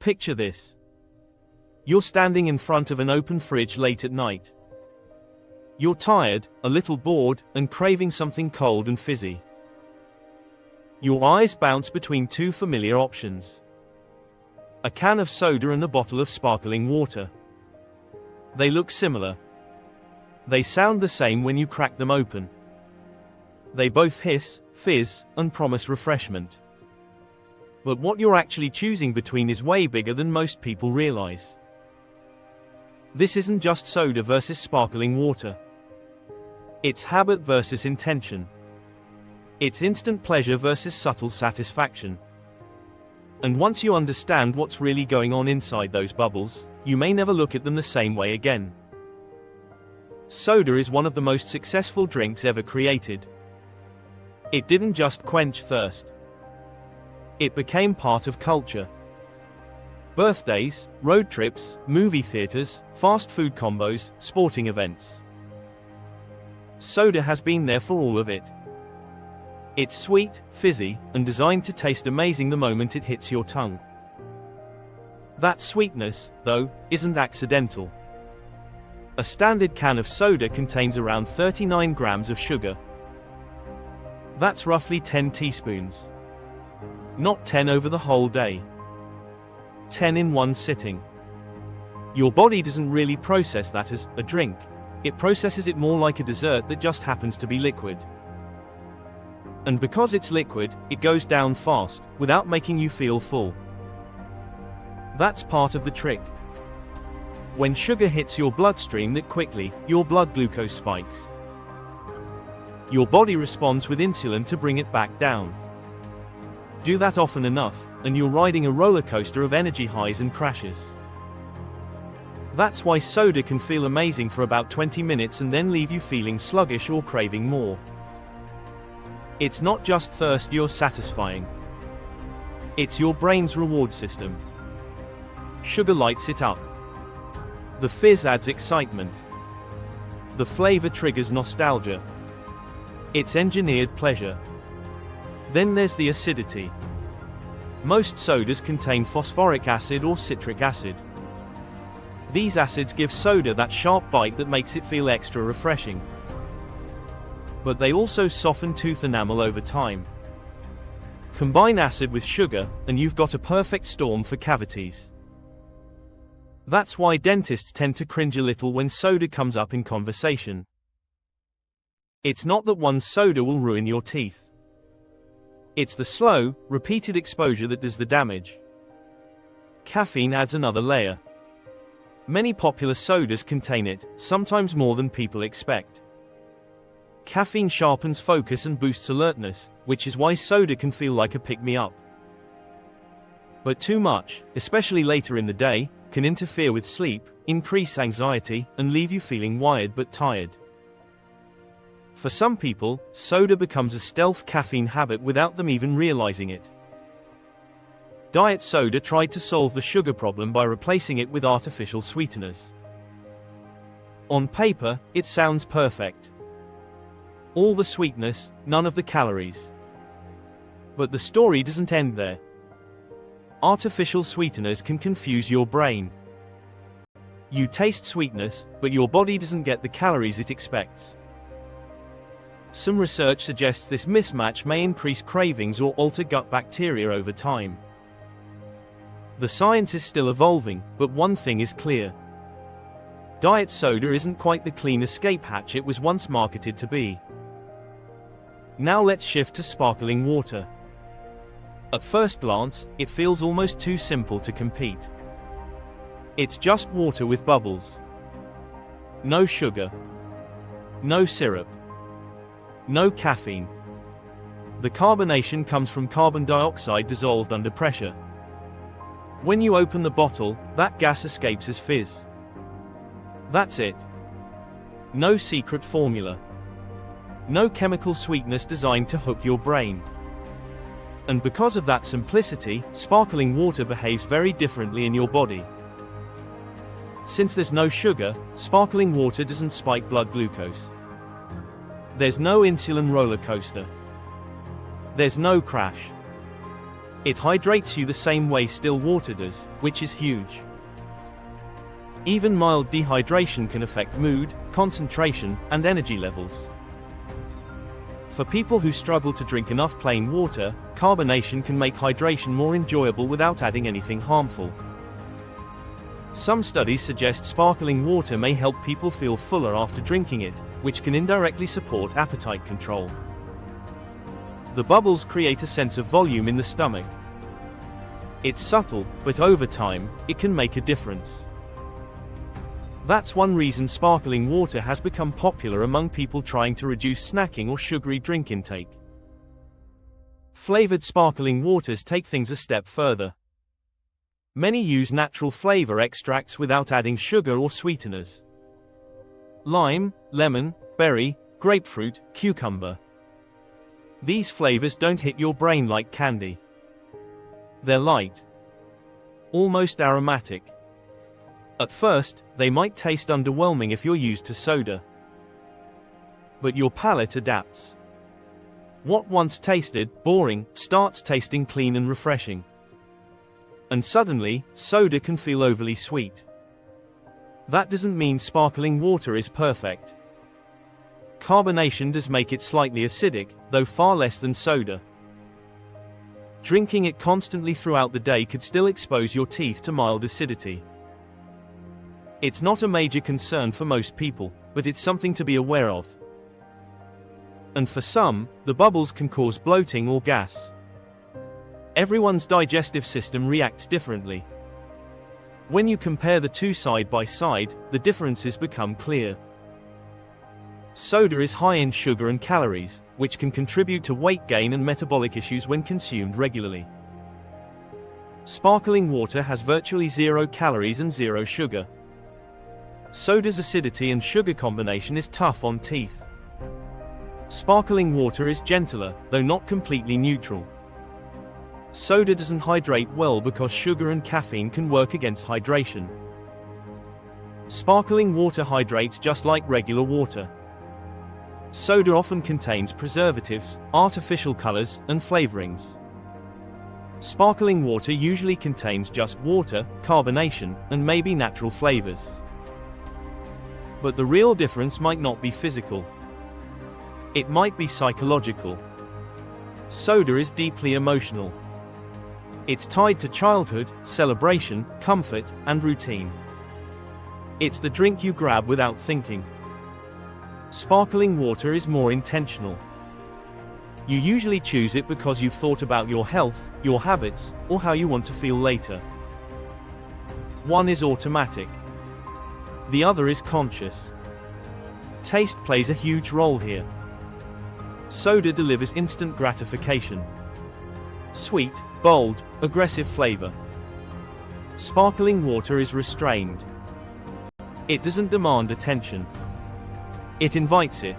Picture this. You're standing in front of an open fridge late at night. You're tired, a little bored, and craving something cold and fizzy. Your eyes bounce between two familiar options: a can of soda and a bottle of sparkling water. They look similar. They sound the same when you crack them open. They both hiss, fizz, and promise refreshment. But what you're actually choosing between is way bigger than most people realize. This isn't just soda versus sparkling water. It's habit versus intention. It's instant pleasure versus subtle satisfaction. And once you understand what's really going on inside those bubbles, you may never look at them the same way again. Soda is one of the most successful drinks ever created. It didn't just quench thirst. It became part of culture. Birthdays, road trips, movie theaters, fast food combos, sporting events. Soda has been there for all of it. It's sweet, fizzy, and designed to taste amazing the moment it hits your tongue. That sweetness, though, isn't accidental. A standard can of soda contains around 39 grams of sugar. That's roughly 10 teaspoons. Not 10 over the whole day. 10 in one sitting. Your body doesn't really process that as a drink. It processes it more like a dessert that just happens to be liquid. And because it's liquid, it goes down fast, without making you feel full. That's part of the trick. When sugar hits your bloodstream that quickly, your blood glucose spikes. Your body responds with insulin to bring it back down. Do that often enough, and you're riding a roller coaster of energy highs and crashes. That's why soda can feel amazing for about 20 minutes and then leave you feeling sluggish or craving more. It's not just thirst you're satisfying. It's your brain's reward system. Sugar lights it up. The fizz adds excitement. The flavor triggers nostalgia. It's engineered pleasure. Then there's the acidity. Most sodas contain phosphoric acid or citric acid. These acids give soda that sharp bite that makes it feel extra refreshing. But they also soften tooth enamel over time. Combine acid with sugar, and you've got a perfect storm for cavities. That's why dentists tend to cringe a little when soda comes up in conversation. It's not that one soda will ruin your teeth. It's the slow, repeated exposure that does the damage. Caffeine adds another layer. Many popular sodas contain it, sometimes more than people expect. Caffeine sharpens focus and boosts alertness, which is why soda can feel like a pick-me-up. But too much, especially later in the day, can interfere with sleep, increase anxiety, and leave you feeling wired but tired. For some people, soda becomes a stealth caffeine habit without them even realizing it. Diet soda tried to solve the sugar problem by replacing it with artificial sweeteners. On paper, it sounds perfect. All the sweetness, none of the calories. But the story doesn't end there. Artificial sweeteners can confuse your brain. You taste sweetness, but your body doesn't get the calories it expects. Some research suggests this mismatch may increase cravings or alter gut bacteria over time. The science is still evolving, but one thing is clear. Diet soda isn't quite the clean escape hatch it was once marketed to be. Now let's shift to sparkling water. At first glance, it feels almost too simple to compete. It's just water with bubbles. No sugar. No syrup. No caffeine. The carbonation comes from carbon dioxide dissolved under pressure. When you open the bottle, that gas escapes as fizz. That's it. No secret formula. No chemical sweetness designed to hook your brain. And because of that simplicity, sparkling water behaves very differently in your body. Since there's no sugar, sparkling water doesn't spike blood glucose. There's no insulin roller coaster. There's no crash. It hydrates you the same way still water does, which is huge. Even mild dehydration can affect mood, concentration, and energy levels. For people who struggle to drink enough plain water, carbonation can make hydration more enjoyable without adding anything harmful. Some studies suggest sparkling water may help people feel fuller after drinking it, which can indirectly support appetite control. The bubbles create a sense of volume in the stomach. It's subtle, but over time, it can make a difference. That's one reason sparkling water has become popular among people trying to reduce snacking or sugary drink intake. Flavored sparkling waters take things a step further. Many use natural flavor extracts without adding sugar or sweeteners. Lime, lemon, berry, grapefruit, cucumber. These flavors don't hit your brain like candy. They're light, almost aromatic. At first, they might taste underwhelming if you're used to soda. But your palate adapts. What once tasted boring starts tasting clean and refreshing. And suddenly, soda can feel overly sweet. That doesn't mean sparkling water is perfect. Carbonation does make it slightly acidic, though far less than soda. Drinking it constantly throughout the day could still expose your teeth to mild acidity. It's not a major concern for most people, but it's something to be aware of. And for some, the bubbles can cause bloating or gas. Everyone's digestive system reacts differently. When you compare the two side by side, the differences become clear. Soda is high in sugar and calories, which can contribute to weight gain and metabolic issues when consumed regularly. Sparkling water has virtually 0 calories and 0 sugar. Soda's acidity and sugar combination is tough on teeth. Sparkling water is gentler, though not completely neutral. Soda doesn't hydrate well because sugar and caffeine can work against hydration. Sparkling water hydrates just like regular water. Soda often contains preservatives, artificial colors, and flavorings. Sparkling water usually contains just water, carbonation, and maybe natural flavors. But the real difference might not be physical. It might be psychological. Soda is deeply emotional. It's tied to childhood, celebration, comfort, and routine. It's the drink you grab without thinking. Sparkling water is more intentional. You usually choose it because you've thought about your health, your habits, or how you want to feel later. One is automatic. The other is conscious. Taste plays a huge role here. Soda delivers instant gratification. Sweet, bold, aggressive flavor. Sparkling water is restrained. It doesn't demand attention. It invites it.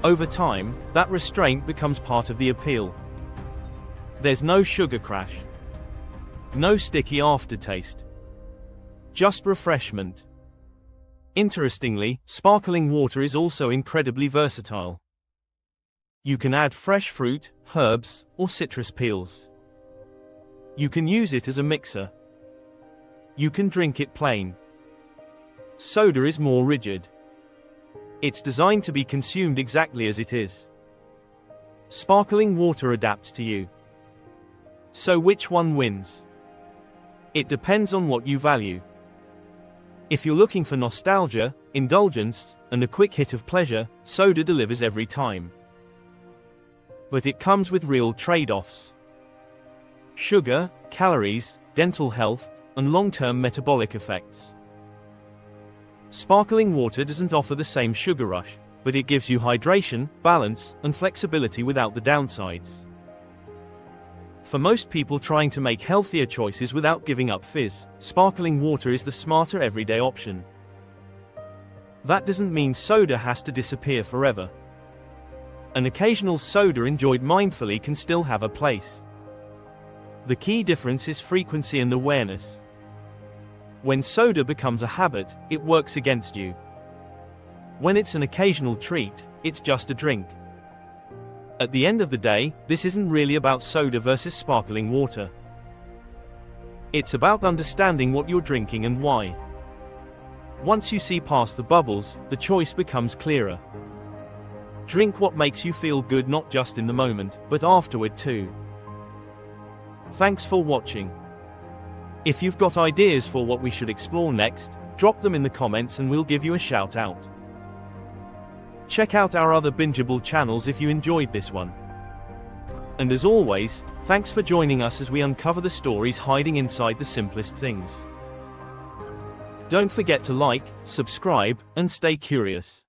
Over time, that restraint becomes part of the appeal. There's no sugar crash. No sticky aftertaste. Just refreshment. Interestingly, sparkling water is also incredibly versatile. You can add fresh fruit, herbs, or citrus peels. You can use it as a mixer. You can drink it plain. Soda is more rigid. It's designed to be consumed exactly as it is. Sparkling water adapts to you. So which one wins? It depends on what you value. If you're looking for nostalgia, indulgence, and a quick hit of pleasure, soda delivers every time. But it comes with real trade-offs. Sugar, calories, dental health, and long-term metabolic effects. Sparkling water doesn't offer the same sugar rush, but it gives you hydration, balance, and flexibility without the downsides. For most people trying to make healthier choices without giving up fizz, sparkling water is the smarter everyday option. That doesn't mean soda has to disappear forever. An occasional soda enjoyed mindfully can still have a place. The key difference is frequency and awareness. When soda becomes a habit, it works against you. When it's an occasional treat, it's just a drink. At the end of the day, this isn't really about soda versus sparkling water. It's about understanding what you're drinking and why. Once you see past the bubbles, the choice becomes clearer. Drink what makes you feel good, not just in the moment, but afterward too. Thanks for watching. If you've got ideas for what we should explore next, drop them in the comments and we'll give you a shout out. Check out our other bingeable channels if you enjoyed this one. And as always, thanks for joining us as we uncover the stories hiding inside the simplest things. Don't forget to like, subscribe, and stay curious.